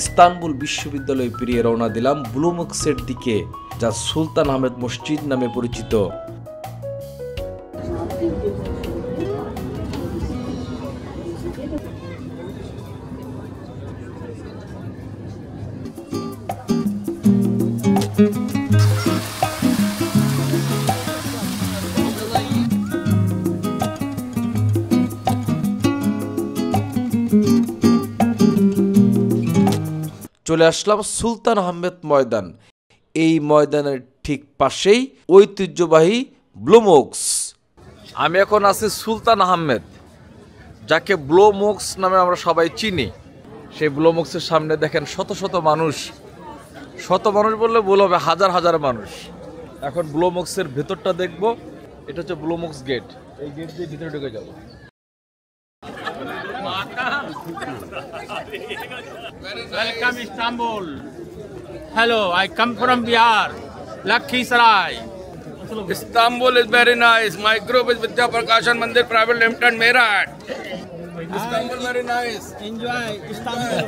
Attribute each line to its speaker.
Speaker 1: Istanbul বিশ্ববিদ্যালয়ে পেরিয়ে রওনা দিলাম ব্লু মস্কের দিকে, যা সুলতান আহমেদ মসজিদ নামে পরিচিত। চলে আসলাম সুলতান আহমেদ ময়দান। এই ময়দানের ঠিক পাশেই ঐতিহ্যবাহী ব্লু মস্ক। আমি এখন আছি সুলতান আহমেদ, যাকে ব্লু মস্ক নামে আমরা সবাই চিনি। সেই ব্লু মস্কের সামনে দেখেন শত শত মানুষ, শত মানুষ বললে ভুল হবে, হাজার হাজার মানুষ। এখন ব্লু মস্কের ভেতরটা দেখবো। এটা হচ্ছে ব্লু মস্ক গেট। এই গেট দিয়ে ভিতরে ঢুকে যাবো।
Speaker 2: Welcome Istanbul. Hello, I come from Bihar, Lakhisaray.
Speaker 3: Istanbul is very nice. My group is Vidya Prakashan Mandir Private Limited, Meerut. Istanbul very nice.
Speaker 2: Enjoy Istanbul.